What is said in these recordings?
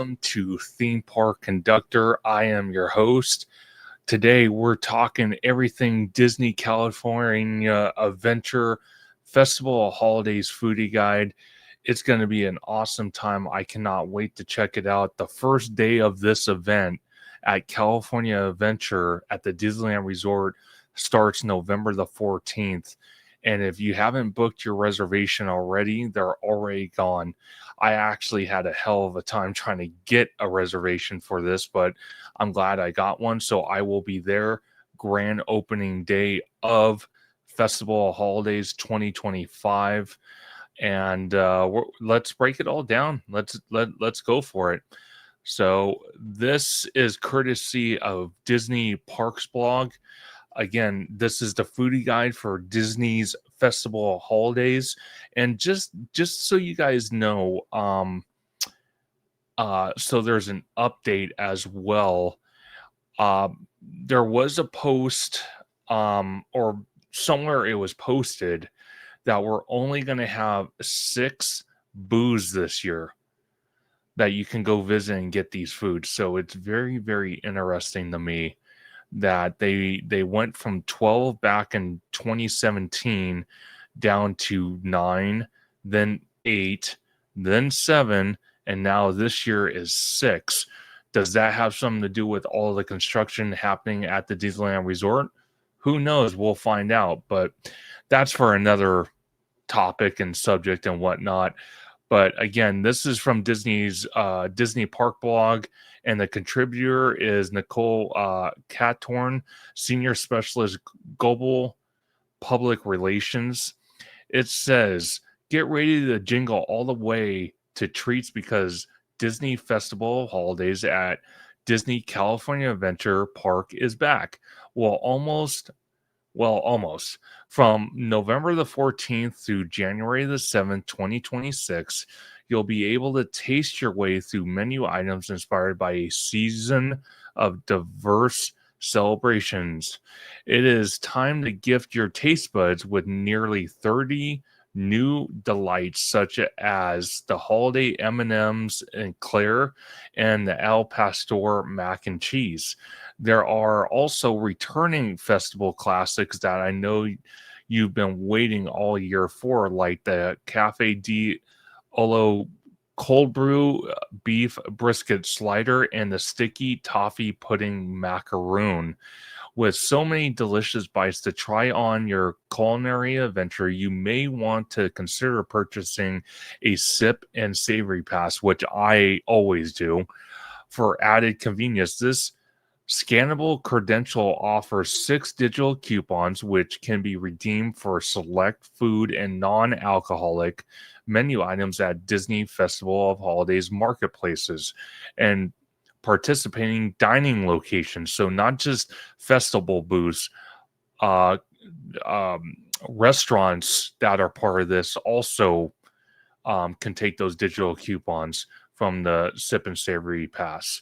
welcome to Theme Park Conductor. I am your host. Today we're talking everything Disney California Adventure Festival Holidays Foodie Guide. It's going to be an awesome time. I cannot wait to check it out. The first day of this event at California Adventure at the Disneyland Resort starts November the 14th. And if you haven't booked your reservation already, they're already gone. I actually had a hell of a time trying to get a reservation for this, but I'm glad I got one. So I will be there grand opening day of Festival Holidays 2025. And let's break it all down. Let's go for it. So this is courtesy of Disney Parks blog. Again, this is the foodie guide for Disney's Festival Holidays. And just so you guys know, so there's an update as well. There was a post, or somewhere it was posted that we're only going to have 6 booths this year that you can go visit and get these foods. So it's very, very interesting to me that they went from 12 back in 2017 down to 9, then 8, then 7, and now this year is 6. Does that have something to do with all the construction happening at the Disneyland Resort? Who knows? We'll find out, but that's for another topic and subject and whatnot. But again, this is from Disney's Disney Park blog, and the contributor is Nicole Catorn, Senior Specialist Global Public Relations. It says, get ready to jingle all the way to treats because Disney Festival Holidays at Disney California Adventure Park is back. Almost. From November the 14th through January the 7th, 2026, you'll be able to taste your way through menu items inspired by a season of diverse celebrations. It is time to gift your taste buds with nearly 30 new delights such as the holiday M&Ms and Claire and the Al Pastor mac and cheese. There are also returning festival classics that I know you've been waiting all year for, like the Cafe di Olo cold brew beef brisket slider and the sticky toffee pudding macaroon. With so many delicious bites to try on your culinary adventure, you may want to consider purchasing a sip and savory pass, which I always do. For added convenience, this scannable credential offers 6 digital coupons, which can be redeemed for select food and non-alcoholic menu items at Disney Festival of Holidays marketplaces and participating dining locations. So not just festival booths, restaurants that are part of this also can take those digital coupons from the Sip and Savory Pass.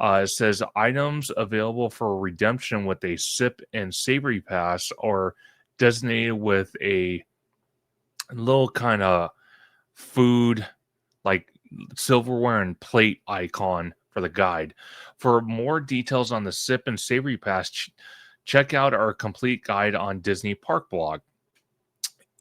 It says items available for redemption with a Sip and Savory Pass are designated with a little kind of food, like silverware and plate icon for the guide. For more details on the Sip and Savory Pass, check out our complete guide on Disney Park blog.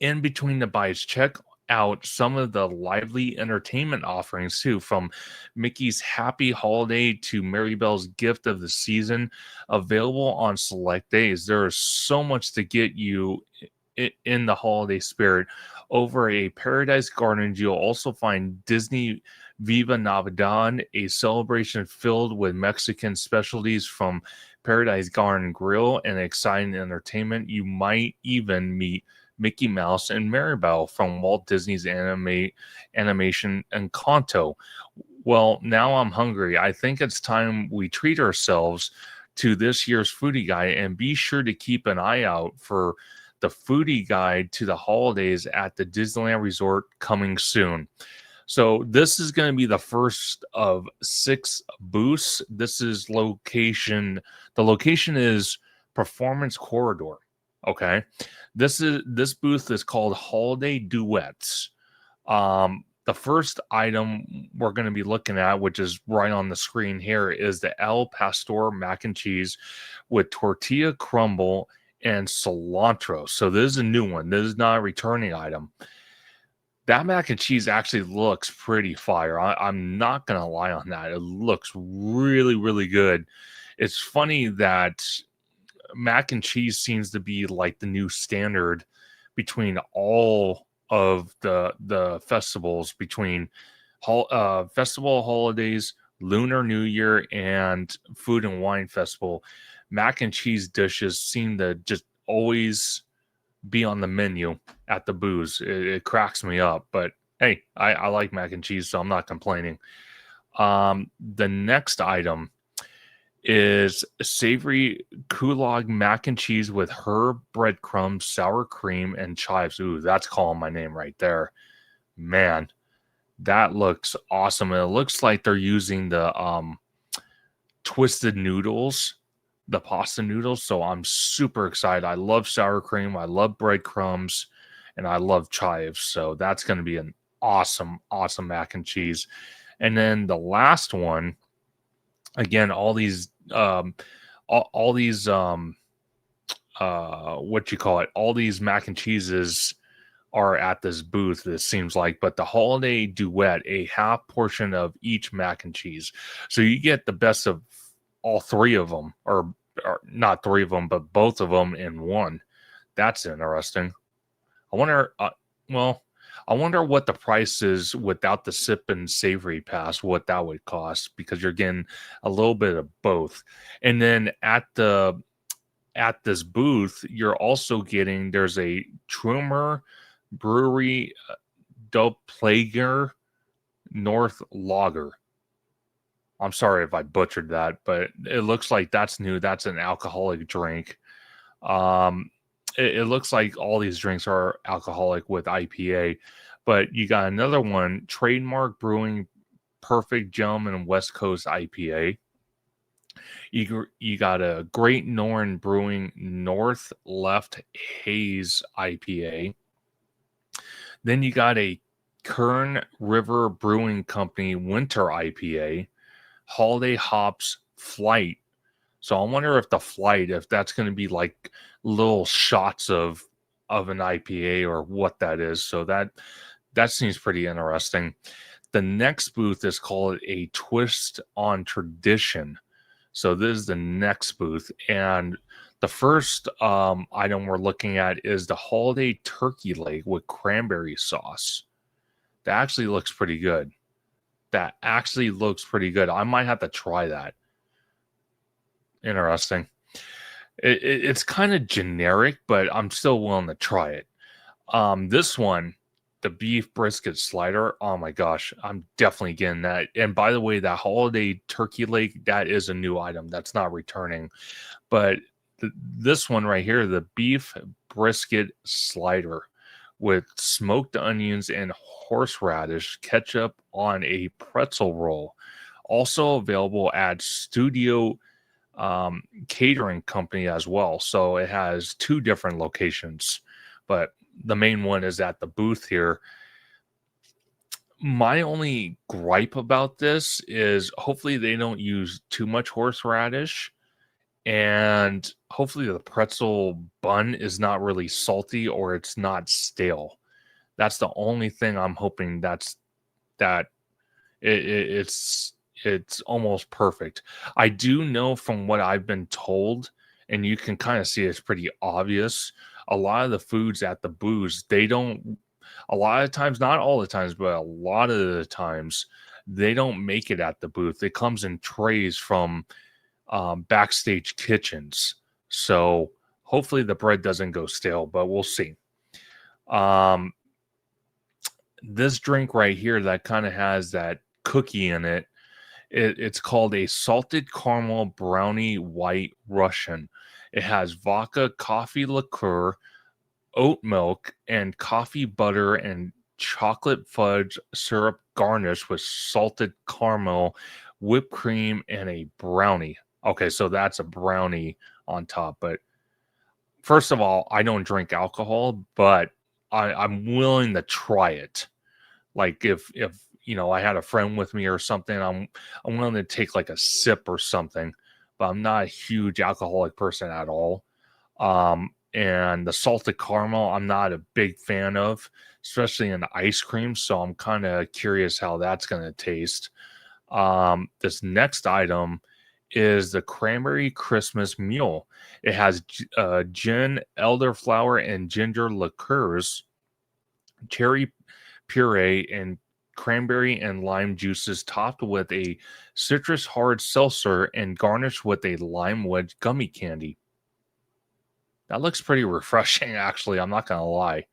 In between the bites, check out some of the lively entertainment offerings too, from Mickey's Happy Holiday to Maribel's Gift of the Season, available on select days. There is so much to get you in the holiday spirit. Over a Paradise Gardens, you'll also find Disney Viva Navidad, a celebration filled with Mexican specialties from Paradise Garden Grill and exciting entertainment. You might even meet Mickey Mouse and Maribel from Walt Disney's Animation Encanto. Well, now I'm hungry. I think it's time we treat ourselves to this year's foodie guide, and be sure to keep an eye out for the foodie guide to the holidays at the Disneyland Resort coming soon. So this is going to be the first of 6 booths. The location is Performance Corridor. Okay. This booth is called Holiday Duets. The The first item we're going to be looking at, which is right on the screen here, is the El Pastor mac and cheese with tortilla crumble and cilantro. So this is a new one. This is not a returning item. That mac and cheese actually looks pretty fire. I'm not going to lie on that. It looks really, really good. It's funny that mac and cheese seems to be like the new standard between all of the festivals, between festival holidays, Lunar New Year, and Food and Wine Festival. Mac and cheese dishes seem to just always be on the menu at the booze. It cracks me up, but hey, I like mac and cheese, so I'm not complaining. The next item is savory kulog mac and cheese with herb breadcrumbs, sour cream, and chives. Ooh, that's calling my name right there. Man, that looks awesome. And it looks like they're using the twisted noodles, the pasta noodles. So I'm super excited. I love sour cream, I love breadcrumbs, and I love chives. So that's going to be an awesome, awesome mac and cheese. And then the last one, again, all these what you call it, all these mac and cheeses are at this booth, it seems like, but the holiday duet, a half portion of each mac and cheese. So you get the best of all three of them, or not three of them, but both of them in one. That's interesting. I wonder, well, I wonder what the price is without the sip and savory pass, what that would cost, because you're getting a little bit of both. And then at this booth, you're also getting, there's a Trumer Brewery Doppelganger North Lager. I'm sorry if I butchered that, but it looks like that's new. That's an alcoholic drink. Um, it looks like all these drinks are alcoholic with IPA, but you got another one, Trademark Brewing Perfect Gentleman West Coast IPA. You got a Great Northern Brewing North Left Haze IPA. Then you got a Kern River Brewing Company Winter IPA, Holiday Hops Flight. So I wonder if the flight, if that's going to be like little shots of an IPA or what that is. So that seems pretty interesting. The next booth is called a Twist on Tradition. So this is the next booth, and the first item we're looking at is the holiday turkey leg with cranberry sauce. That actually looks pretty good. That actually looks pretty good. I might have to try that. Interesting. It's kind of generic, but I'm still willing to try it. This one, the beef brisket slider. Oh my gosh, I'm definitely getting that. And by the way, that holiday turkey leg, that is a new item. That's not returning. But this one right here, the beef brisket slider with smoked onions and horseradish ketchup on a pretzel roll. Also available at Studio Catering Company as well. So it has two different locations, but the main one is at the booth here. My only gripe about this is hopefully they don't use too much horseradish, and hopefully the pretzel bun is not really salty or it's not stale. That's the only thing I'm hoping that it's almost perfect. I do know from what I've been told, and you can kind of see it's pretty obvious. A lot of the foods at the booths, they don't. A lot of times, not all the times, but a lot of the times, they don't make it at the booth. It comes in trays from backstage kitchens. So hopefully the bread doesn't go stale, but we'll see. Um, this drink right here that kind of has that cookie in it, it's called a salted caramel brownie white Russian. It has vodka, coffee liqueur, oat milk, and coffee butter and chocolate fudge syrup garnished with salted caramel, whipped cream, and a brownie. Okay, so that's a brownie on top. But first of all, I don't drink alcohol, but I'm willing to try it. Like if I had a friend with me or something, I'm willing to take like a sip or something, but I'm not a huge alcoholic person at all. And the salted caramel, I'm not a big fan of, especially in ice cream. So I'm kind of curious how that's going to taste. This next item is the cranberry Christmas mule. It has gin, elderflower, and ginger liqueurs, cherry puree, and cranberry and lime juices, topped with a citrus hard seltzer and garnished with a lime wedge gummy candy. That looks pretty refreshing, actually. I'm not gonna lie.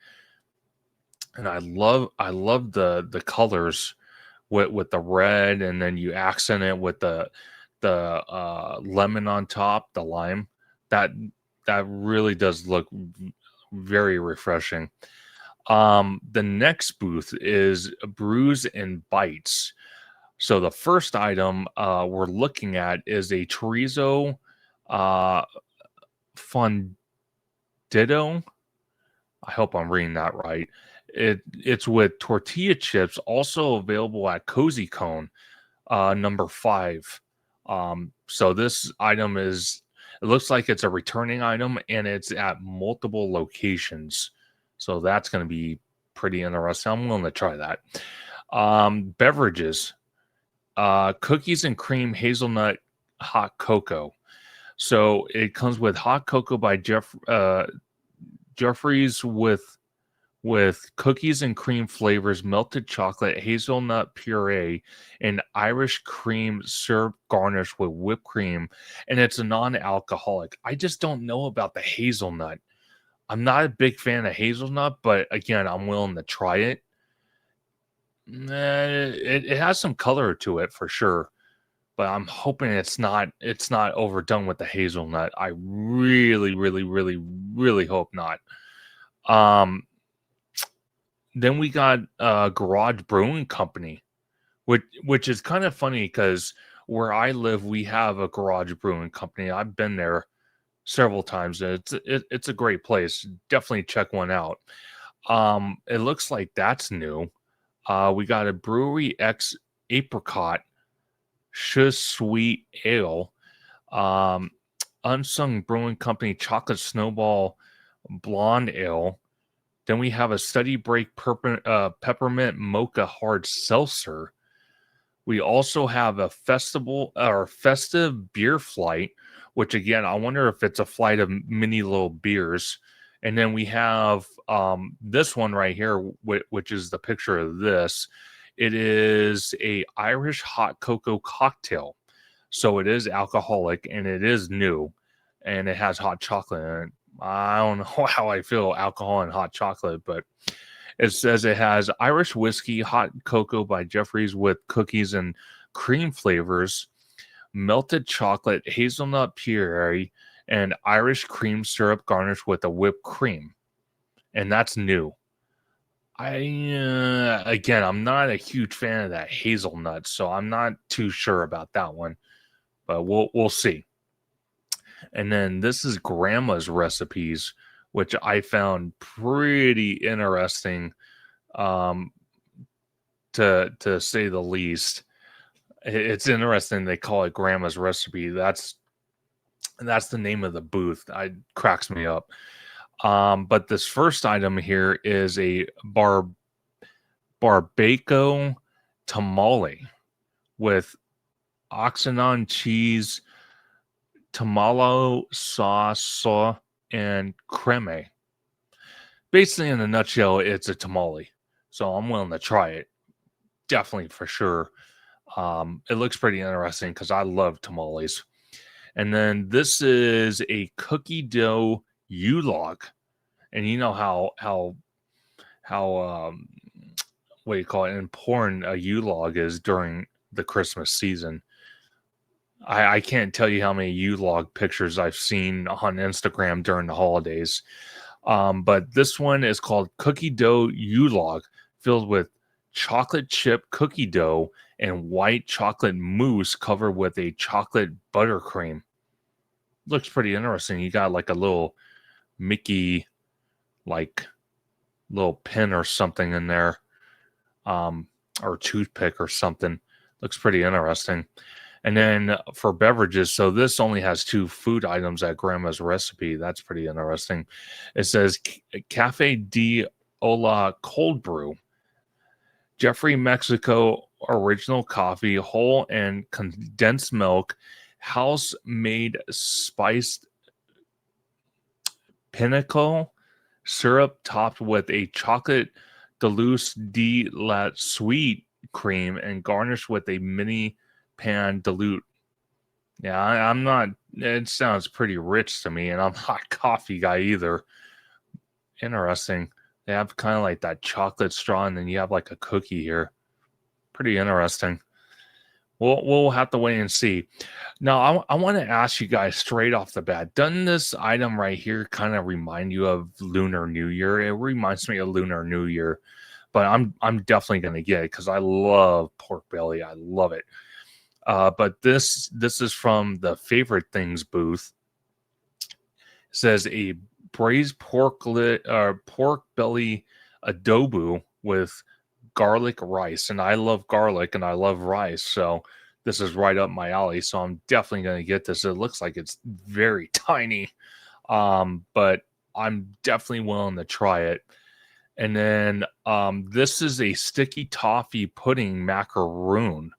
And I love the colors with the red, and then you accent it with the lemon on top, the lime. That that really does look very refreshing. The next booth is Brews and Bites. So the first item we're looking at is a chorizo uh, fondito. I hope I'm reading that right. It's with tortilla chips, also available at Cozy Cone, number 5. So this item it looks like it's a returning item, and it's at multiple locations. So that's going to be pretty interesting. I'm willing to try that. Beverages, cookies and cream hazelnut hot cocoa. So it comes with hot cocoa by Jeffrey's with cookies and cream flavors, melted chocolate, hazelnut puree, and Irish cream syrup garnished with whipped cream. And it's a non-alcoholic. I just don't know about the hazelnut. I'm not a big fan of hazelnut, but again, I'm willing to try it. It has some color to it for sure, but I'm hoping it's not overdone with the hazelnut. I really, really, really, really hope not. Um, then we got Garage Brewing Company, which is kind of funny because where I live, we have a garage brewing company. I've been there several times. And it's a great place. Definitely check one out. It looks like that's new. We got a Brewery X Apricot Shiz Sweet Ale, um, Unsung Brewing Company Chocolate Snowball Blonde Ale. Then we have a Study Break Peppermint Mocha Hard Seltzer. We also have a festival or festive beer flight, which again, I wonder if it's a flight of mini little beers. And then we have this one right here, which is the picture of this. It is a Irish hot cocoa cocktail. So it is alcoholic and it is new and it has hot chocolate in it. I don't know how I feel alcohol and hot chocolate, but it says it has Irish whiskey, hot cocoa by Jeffrey's with cookies and cream flavors, melted chocolate, hazelnut puree, and Irish cream syrup garnished with a whipped cream. And that's new. Again, I'm not a huge fan of that hazelnut, so I'm not too sure about that one, but we'll see. And then this is Grandma's recipes, which I found pretty interesting, um, to say the least. It's interesting they call it Grandma's recipe. That's the name of the booth. I cracks me up. But this first item here is a barbacoa tamale with oxynon cheese, tamalo sauce, and creme. Basically, in a nutshell, it's a tamale. So I'm willing to try it. Definitely for sure. It looks pretty interesting because I love tamales. And then this is a cookie dough U-log. And you know how what do you call it, important a U-log is during the Christmas season. I can't tell you how many U-log pictures I've seen on Instagram during the holidays. But this one is called Cookie Dough U-Log, filled with chocolate chip cookie dough and white chocolate mousse covered with a chocolate buttercream. Looks pretty interesting. You got like a little Mickey, like little pin or something in there. or toothpick or something. Looks pretty interesting. And then for beverages, so this only has 2 food items at Grandma's recipe. That's pretty interesting. It says Cafe de Ola cold brew, Jeffrey Mexico original coffee, whole and condensed milk, house made spiced pinnacle syrup topped with a chocolate deluxe de la sweet cream and garnished with a mini pan dilute. Yeah, I'm not. It sounds pretty rich to me, and I'm not a coffee guy either. Interesting. They have kind of like that chocolate straw, and then you have like a cookie here. Pretty interesting. We'll have to wait and see. Now, I want to ask you guys straight off the bat. Doesn't this item right here kind of remind you of Lunar New Year? It reminds me of Lunar New Year, but I'm definitely gonna get it because I love pork belly. I love it. But this is from the Favorite Things booth. It says a braised pork belly adobo with garlic rice, and I love garlic and I love rice, so this is right up my alley. So I'm definitely going to get this. It looks like it's very tiny, but I'm definitely willing to try it. And then this is a sticky toffee pudding macaroon.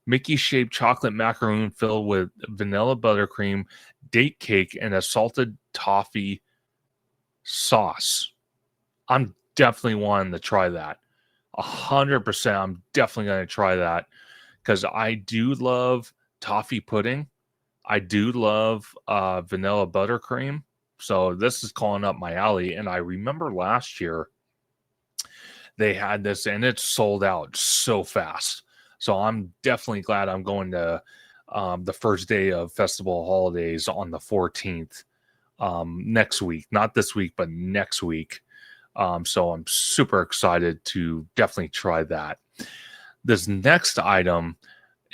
Mickey shaped chocolate macaroon filled with vanilla buttercream, date cake, and a salted toffee sauce. I'm definitely wanting to try that. 100%. I'm definitely going to try that because I do love toffee pudding. I do love vanilla buttercream. So this is calling up my alley. And I remember last year they had this and it sold out so fast. So I'm definitely glad I'm going to the first day of Festival Holidays on the 14th next week. Not this week, but next week. So I'm super excited to definitely try that. This next item,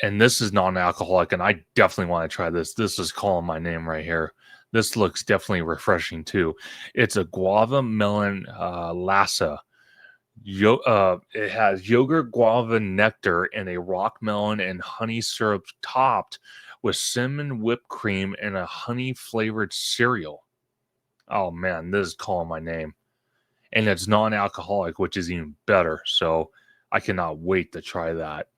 and this is non-alcoholic, and I definitely want to try this. This is calling my name right here. This looks definitely refreshing too. It's a guava melon lassa. It has yogurt, guava nectar, and a rock melon and honey syrup topped with cinnamon whipped cream and a honey flavored cereal. Oh man, this is calling my name. And it's non-alcoholic, which is even better. So I cannot wait to try that.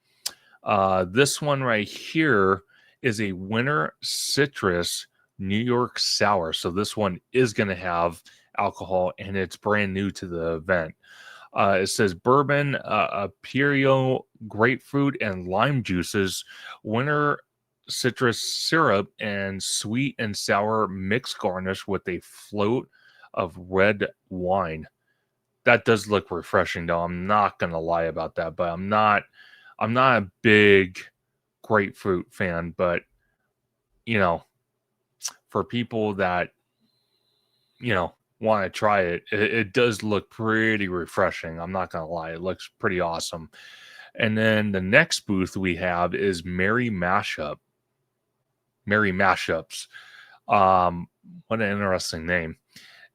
This one right here is a winter citrus New York sour. So this one is going to have alcohol, and it's brand new to the event. It says bourbon, Apereo, grapefruit, and lime juices, winter citrus syrup, and sweet and sour mix garnish with a float of red wine. That does look refreshing, though. I'm not gonna lie about that, but I'm not a big grapefruit fan, but you know, for people that want to try it, it does look pretty refreshing. I'm not gonna lie, it looks pretty awesome. And then the next booth we have is Merry Mashups. What an interesting name.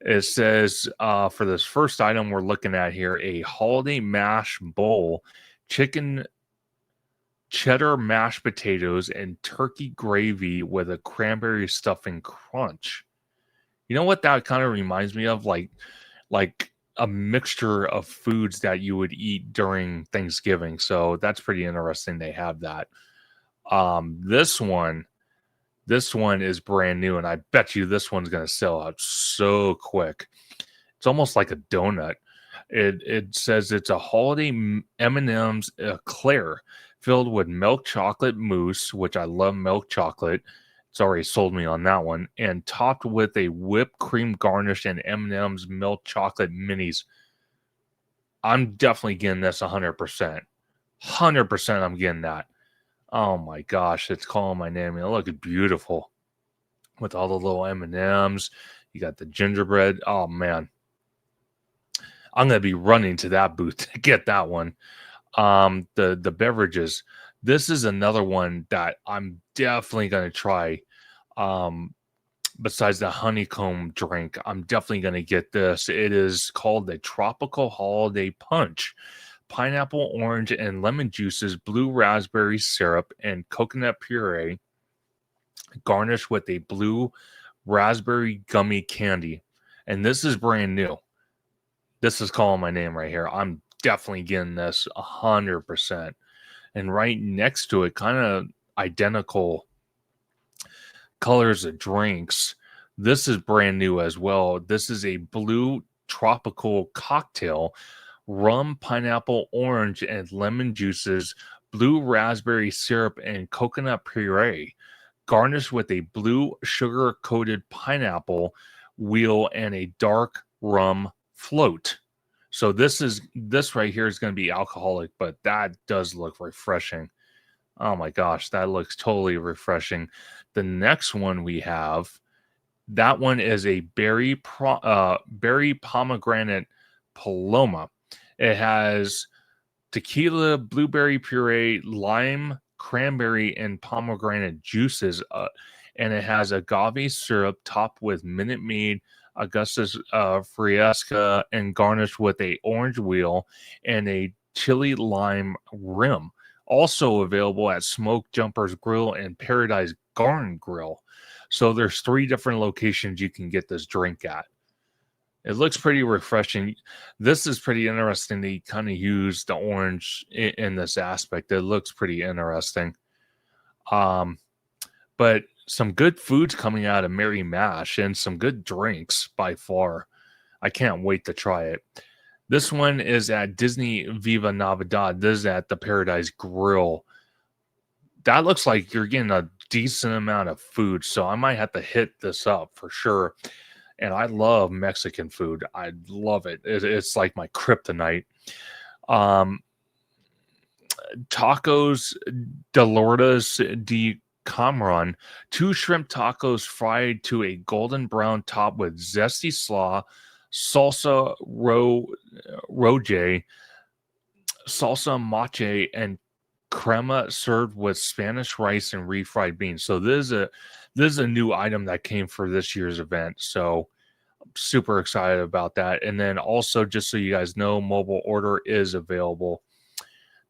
It says for this first item we're looking at here, a holiday mash bowl, chicken cheddar mashed potatoes, and turkey gravy with a cranberry stuffing crunch. You know what that kind of reminds me of? Like a mixture of foods that you would eat during Thanksgiving. So that's pretty interesting. They have that. This one is brand new, and I bet you this one's going to sell out so quick. It's almost like a donut. It says it's a holiday M&M's eclair filled with milk chocolate mousse, which I love milk chocolate. It's already sold me on that one, and topped with a whipped cream garnish and M&M's milk chocolate minis. I'm definitely getting this 100%. 100% I'm getting that. Oh my gosh, it's calling my name. It looks beautiful with all the little M&Ms. You got the gingerbread. Oh man. I'm going to be running to that booth to get that one. The beverages. This is another one that I'm definitely going to try. Besides the honeycomb drink, I'm definitely going to get this. It is called the Tropical Holiday Punch. pineapple, orange, and lemon juices, blue raspberry syrup, and coconut puree, garnished with a blue raspberry gummy candy. And this is brand new. This is calling my name right here. I'm definitely getting this 100%. And right next to it, kind of identical colors of drinks. This is brand new as well. This is a blue tropical cocktail, rum, pineapple, orange, and lemon juices, blue raspberry syrup, and coconut puree, garnished with a blue sugar coated pineapple wheel and a dark rum float. So this right here is going to be alcoholic, but that does look refreshing. Oh my gosh, that looks totally refreshing. The next one we have, that one is a berry pomegranate paloma. It has tequila, blueberry puree, lime, cranberry, and pomegranate juices, and it has agave syrup topped with Minute Maid, Augustus Friesca, and garnished with a orange wheel and a chili lime rim. Also available at Smoke Jumpers Grill and Paradise Garden Grill. So there's 3 different locations you can get this drink at. It looks pretty refreshing. This is pretty interesting. They kind of use the orange in this aspect. It looks pretty interesting. But some good foods coming out of Mary Mash and some good drinks by far. I can't wait to try it. This one is at Disney Viva Navidad. This is at the Paradise Grill. That looks like you're getting a decent amount of food, so I might have to hit this up for sure. And I love Mexican food. I love it. It's like my kryptonite. Um, Tacos de Lourdes de Cameron, 2 shrimp tacos fried to a golden brown top with zesty slaw, salsa roje, salsa mache, and crema, served with Spanish rice and refried beans. So this is a new item that came for this year's event. So I'm super excited about that. And then also, just so you guys know, mobile order is available.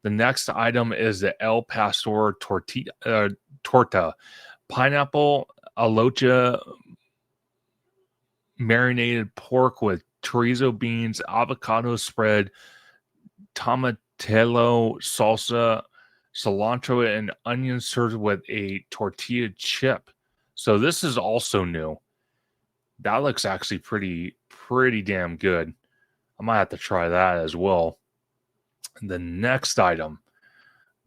The next item is the El Pastor torta, pineapple alocha marinated pork with chorizo beans, avocado spread, tomatillo salsa, cilantro, and onion, served with a tortilla chip. So this is also new. That looks actually pretty damn good. I might have to try that as well. The next item,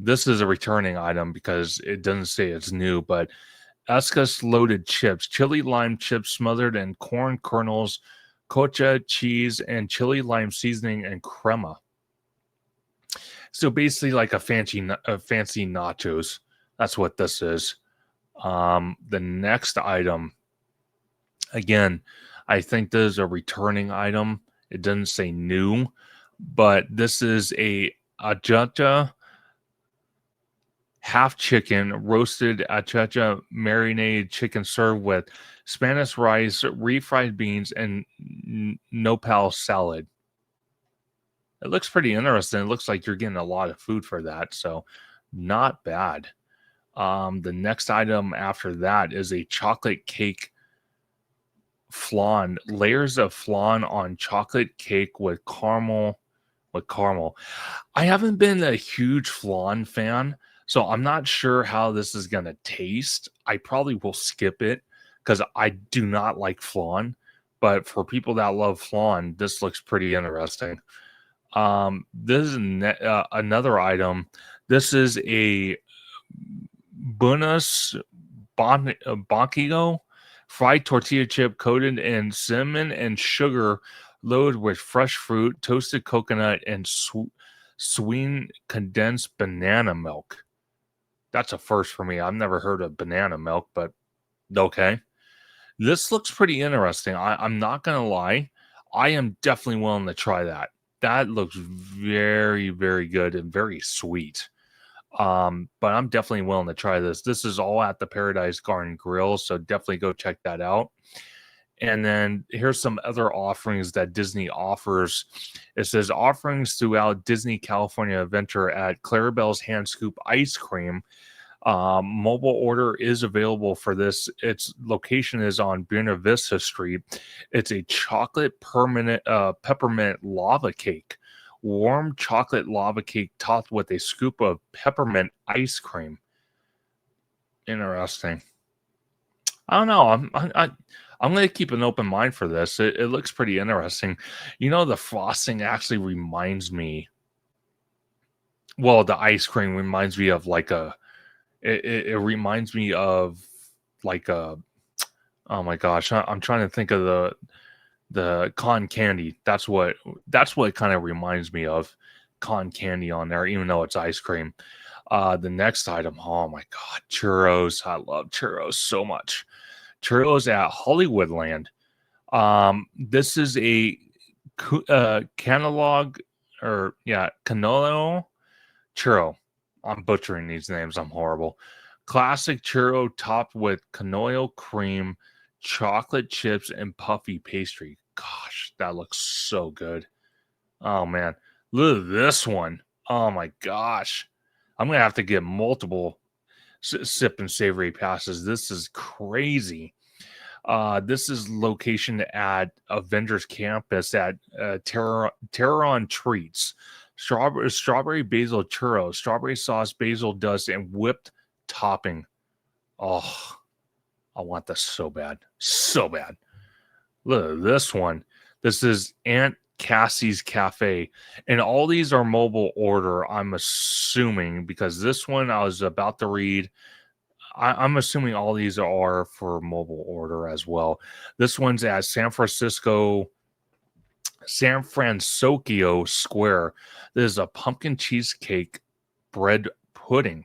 this is a returning item because it doesn't say it's new, but Escas loaded chips, chili lime chips smothered in corn kernels, cocha cheese, and chili lime seasoning and crema. So basically, like a fancy nachos. That's what this is. The next item, again, I think this is a returning item. It doesn't say new, but this is a ajacha half chicken, roasted achacha marinated chicken, served with Spanish rice, refried beans, and nopal salad. It looks pretty interesting. It looks like you're getting a lot of food for that, so not bad. The next item after that is a chocolate cake flan, layers of flan on chocolate cake with caramel. I haven't been a huge flan fan, so I'm not sure how this is going to taste. I probably will skip it because I do not like flan. But for people that love flan, this looks pretty interesting. This is another item. This is a Buenos Banquillo fried tortilla chip coated in cinnamon and sugar, loaded with fresh fruit, toasted coconut, and sweet condensed banana milk. That's a first for me. I've never heard of banana milk, but okay. This looks pretty interesting. I'm not going to lie. I am definitely willing to try that. That looks very, very good and very sweet. But I'm definitely willing to try this. This is all at the Paradise Garden Grill, so definitely go check that out. And then here's some other offerings that Disney offers. It says offerings throughout Disney California Adventure at Clarabelle's Hand Scoop Ice Cream. Mobile order is available for this. Its location is on Buena Vista Street. It's a chocolate peppermint lava cake. Warm chocolate lava cake topped with a scoop of peppermint ice cream. Interesting. I don't know. I'm going to keep an open mind for this. It looks pretty interesting. You know, the frosting actually reminds me. Well, the ice cream reminds me of like a. It reminds me of like a. Oh my gosh, I'm trying to think of the cotton candy. That's what it kind of reminds me of. Cotton candy on there, even though it's ice cream. The next item. Oh my god, churros. I love churros so much. Churros at Hollywoodland. This is a catalog or yeah, Canolo churro. I'm butchering these names. I'm horrible. Classic churro topped with canola cream, chocolate chips, and puffy pastry. Gosh, that looks so good. Oh man, look at this one. Oh my gosh, I'm gonna have to get multiple sip and savory passes. This is crazy. This is location at Avengers Campus at Terron Treats. Strawberry basil churros, strawberry sauce, basil dust, and whipped topping. Oh, I want this so bad. So bad. Look at this one. This is Aunt Cassie's Cafe. And all these are mobile order, I'm assuming, because this one I was about to read. I'm assuming all these are for mobile order as well. This one's at San Francisco Square. There's a pumpkin cheesecake bread pudding.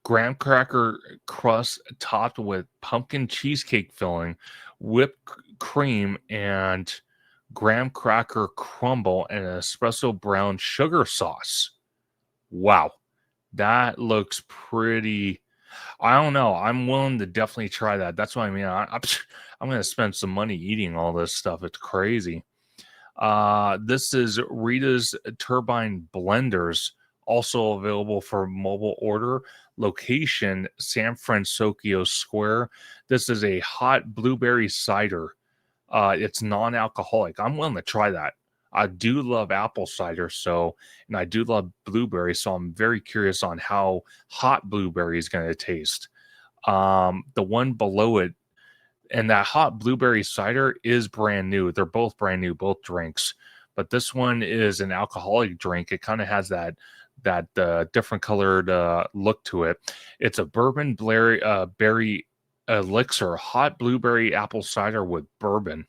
Graham cracker crust topped with pumpkin cheesecake filling, whipped cream, and graham cracker crumble and an espresso brown sugar sauce. Wow. That looks pretty. I don't know. I'm willing to definitely try that. That's what I mean. I'm going to spend some money eating all this stuff. It's crazy. This is Rita's Turbine Blenders, also available for mobile order. Location San Francisco Square. This is a hot blueberry cider. It's non-alcoholic. I'm willing to try that. I do love apple cider, and I do love blueberry, so I'm very curious on how hot blueberry is going to taste. The one below it, and that hot blueberry cider is brand new. They're both brand new, both drinks. But this one is an alcoholic drink. It kind of has that different colored look to it. It's a bourbon berry elixir, hot blueberry apple cider with bourbon.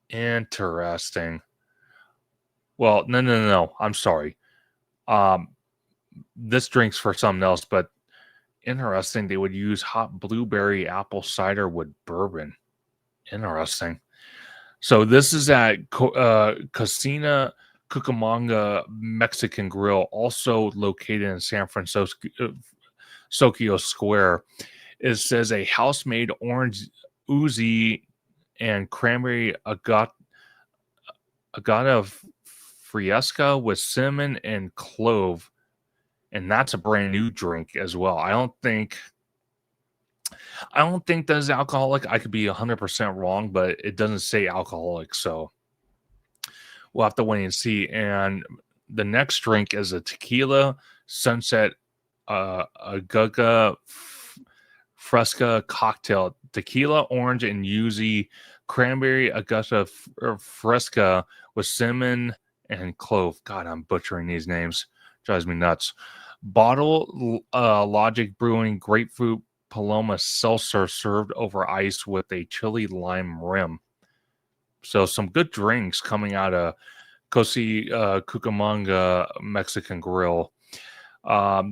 Interesting. Well, no. I'm sorry. Um, this drink's for something else, but interesting. They would use hot blueberry apple cider with bourbon. Interesting. So this is at Cocina Cucamonga Mexican Grill, also located in San Francisco Square. It says a house-made orange oozy and cranberry agata fresca with cinnamon and clove, and that's a brand new drink as well. I don't think that is alcoholic. I could be 100% wrong, but it doesn't say alcoholic, so we'll have to wait and see. And the next drink is a tequila sunset agaga fresca cocktail. Tequila, orange, and yuzu, cranberry agata fresca with cinnamon and clove. God, I'm butchering these names. Drives me nuts. Bottle Logic Brewing grapefruit Paloma seltzer served over ice with a chili lime rim. So some good drinks coming out of Cucamonga Mexican Grill.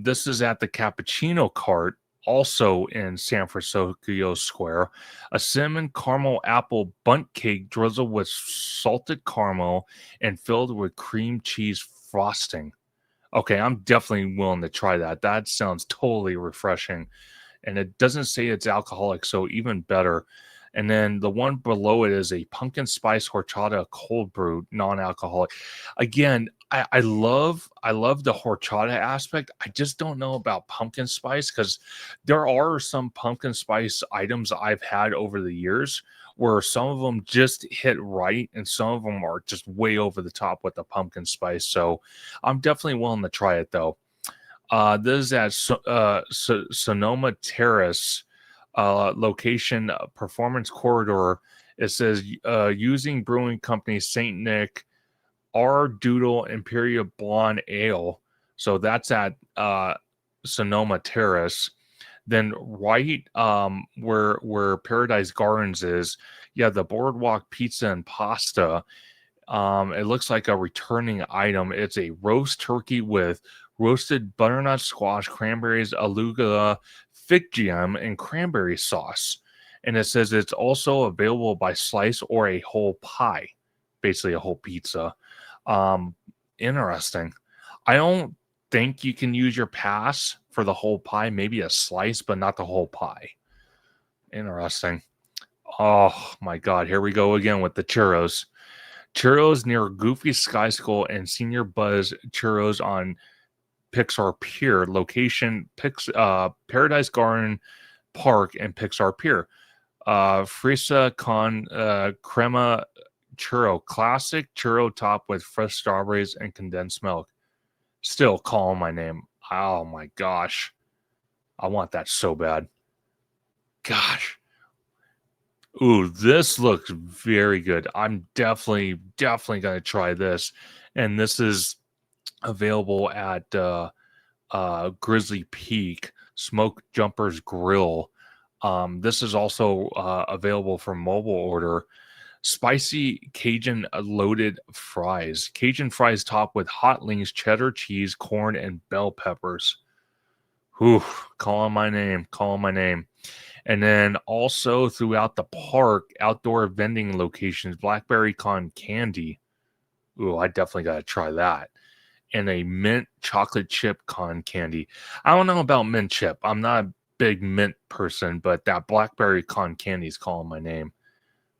This is at the Cappuccino Cart, also in San Francisco Square. A cinnamon caramel apple bundt cake drizzled with salted caramel and filled with cream cheese frosting. Okay, I'm definitely willing to try that. That sounds totally refreshing. And it doesn't say it's alcoholic, so even better. And then the one below it is a pumpkin spice horchata cold brew, non-alcoholic. Again, I love the horchata aspect. I just don't know about pumpkin spice because there are some pumpkin spice items I've had over the years where some of them just hit right and some of them are just way over the top with the pumpkin spice. So I'm definitely willing to try it though. This is at Sonoma Terrace location, Performance Corridor. It says using brewing company Saint Nick R Doodle Imperial Blonde Ale. So that's at Sonoma Terrace. Then right where Paradise Gardens is, yeah, the Boardwalk Pizza and Pasta. It looks like a returning item. It's a roast turkey with roasted butternut squash, cranberries, arugula, fig jam, and cranberry sauce. And it says it's also available by slice or a whole pie, basically a whole pizza. Um, Interesting. I don't think you can use your pass for the whole pie, maybe a slice, but not the whole pie. Interesting. Oh my God, here we go again with the churros. Churros near Goofy Sky School and Senior Buzz Churros on Pixar Pier location, Paradise Garden Park and Pixar Pier. Frisa con crema churro, classic churro top with fresh strawberries and condensed milk. Still calling my name. Oh my gosh, I want that so bad. Gosh. Ooh, this looks very good. I'm definitely gonna try this. And this is available at Grizzly Peak Smoke Jumpers Grill. This is also available for mobile order. Spicy Cajun loaded fries. Cajun fries topped with hot links, cheddar cheese, corn, and bell peppers. Whew, calling my name, calling my name. And then also throughout the park, outdoor vending locations, blackberry con candy. Ooh, I definitely got to try that. And a mint chocolate chip con candy. I don't know about mint chip. I'm not a big mint person, but that blackberry con candy is calling my name.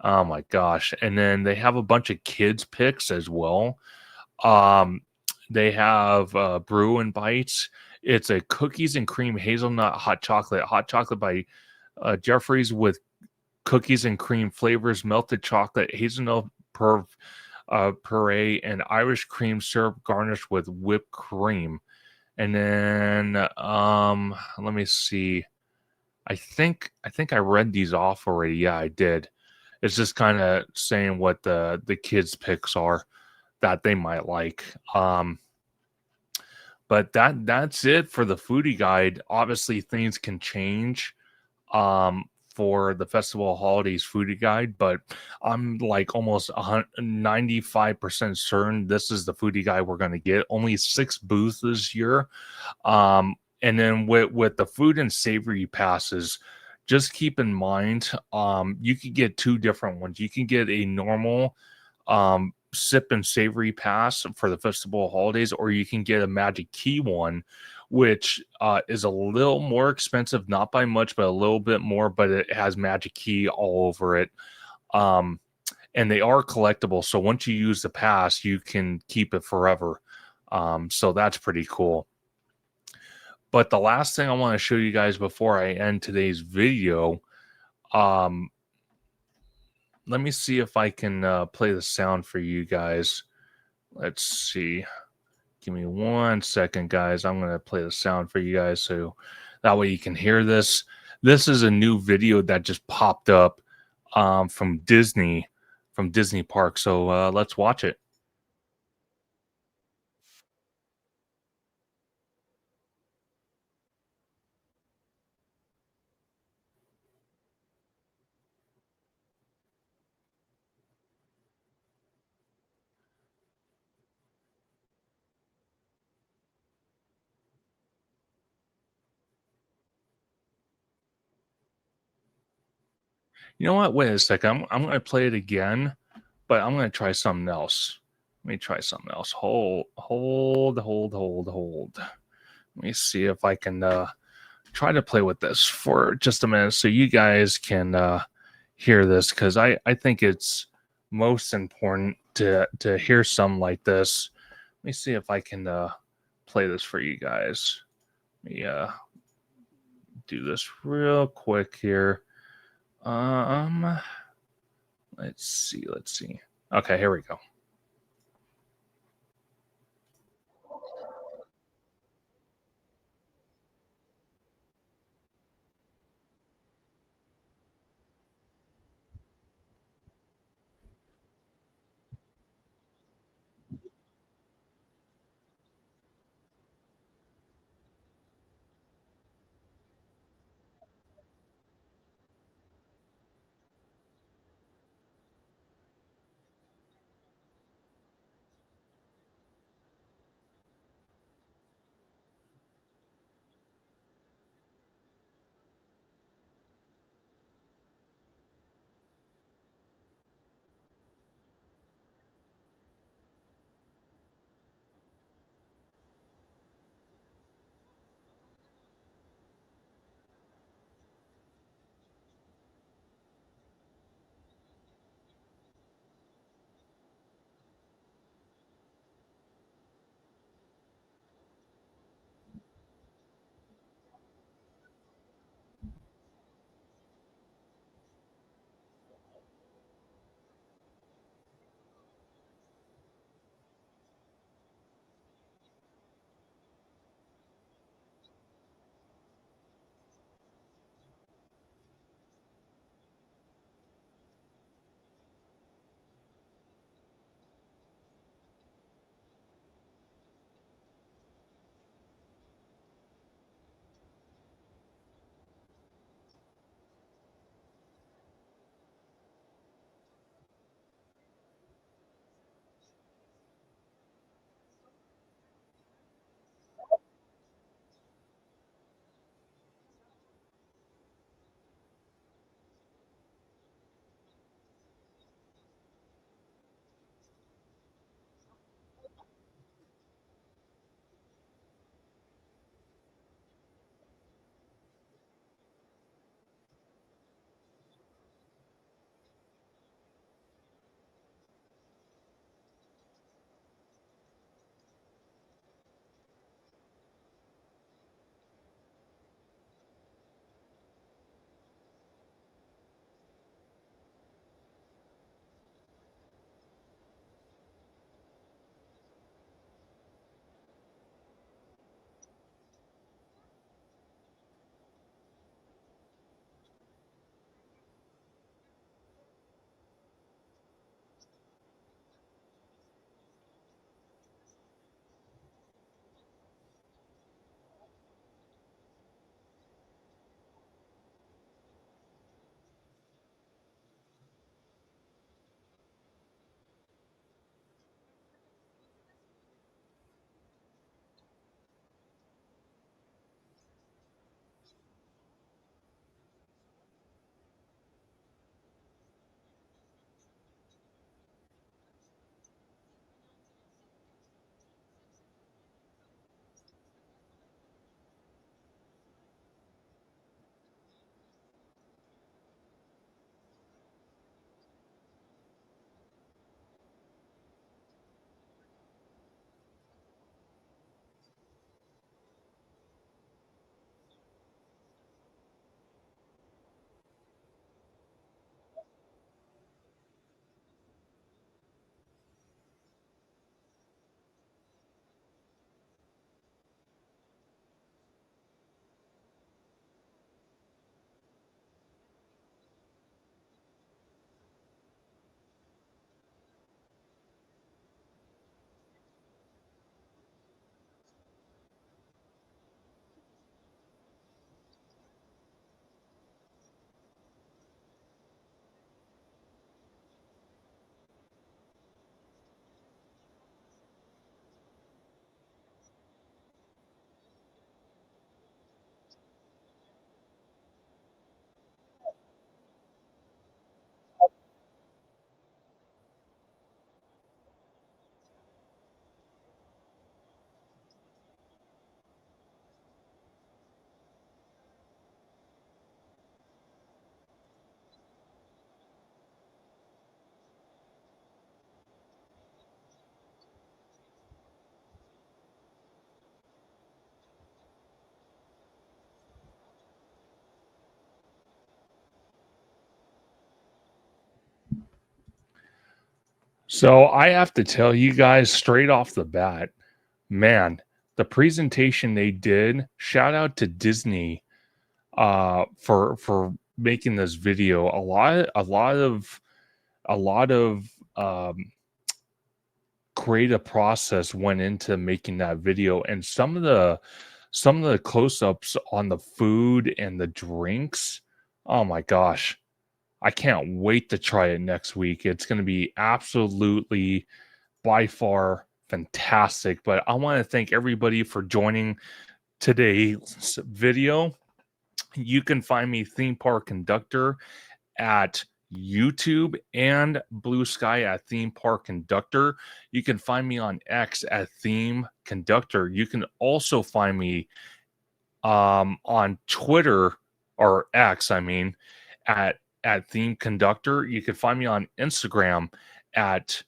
Oh my gosh. And then they have a bunch of kids picks as well. Um, they have brew and bites. It's a cookies and cream hazelnut hot chocolate by Jeffries with cookies and cream flavors, melted chocolate, hazelnut puree, and Irish cream syrup garnished with whipped cream. And then let me see. I think I read these off already. Yeah, I did. It's just kind of saying what the kids picks are that they might like. But that's it for the foodie guide. Obviously, things can change for the festival holidays foodie guide, but I'm like almost 95% certain this is the foodie guide we're going to get. Only 6 booths this year. And then with the food and savory passes, just keep in mind, you could get 2 different ones. You can get a normal sip and savory pass for the festival holidays, or you can get a magic key one, which is a little more expensive, not by much, but a little bit more, but it has magic key all over it. Um, and they are collectible. So once you use the pass, you can keep it forever. So that's pretty cool. But the last thing I want to show you guys before I end today's video, um, let me see if I can play the sound for you guys. Let's see. Give me 1 second, guys. I'm going to play the sound for you guys so that way you can hear this. This is a new video that just popped up from Disney Park. So let's watch it. You know what? Wait a second. I'm going to play it again, but I'm going to try something else. Let me try something else. Hold. Let me see if I can try to play with this for just a minute so you guys can hear this because I think it's most important to hear some like this. Let me see if I can play this for you guys. Let me do this real quick here. Um, let's see, let's see. Okay, here we go. So I have to tell you guys straight off the bat, man, the presentation they did, shout out to Disney for making this video. A lot of creative process went into making that video, and some of the close-ups on the food and the drinks, oh my gosh, I can't wait to try it next week. It's going to be absolutely by far fantastic. But I want to thank everybody for joining today's video. You can find me Theme Park Conductor at YouTube and Blue Sky at Theme Park Conductor. You can find me on X at Theme Conductor. You can also find me on Twitter, or X, I mean, at Theme Conductor. You can find me on Instagram at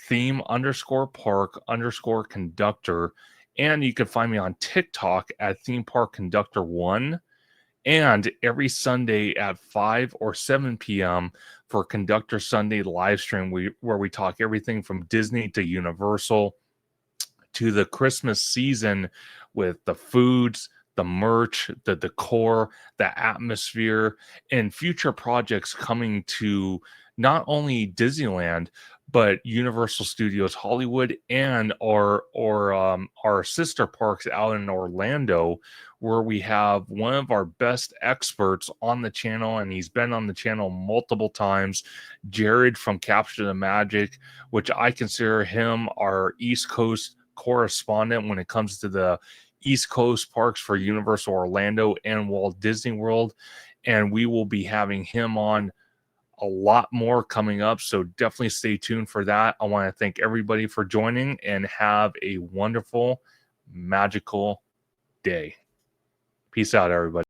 theme_park_conductor. And you can find me on TikTok at Theme Park Conductor 1. And every Sunday at 5 or 7 p.m. for Conductor Sunday live stream, where we talk everything from Disney to Universal to the Christmas season, with the foods, the merch, the decor, the atmosphere, and future projects coming to not only Disneyland but Universal Studios Hollywood and our sister parks out in Orlando, where we have one of our best experts on the channel, and he's been on the channel multiple times, Jared from Capture the Magic, which I consider him our East Coast correspondent when it comes to the East Coast parks for Universal Orlando and Walt Disney World. And we will be having him on a lot more coming up, so definitely stay tuned for that. I want to thank everybody for joining, and have a wonderful, magical day. Peace out, everybody.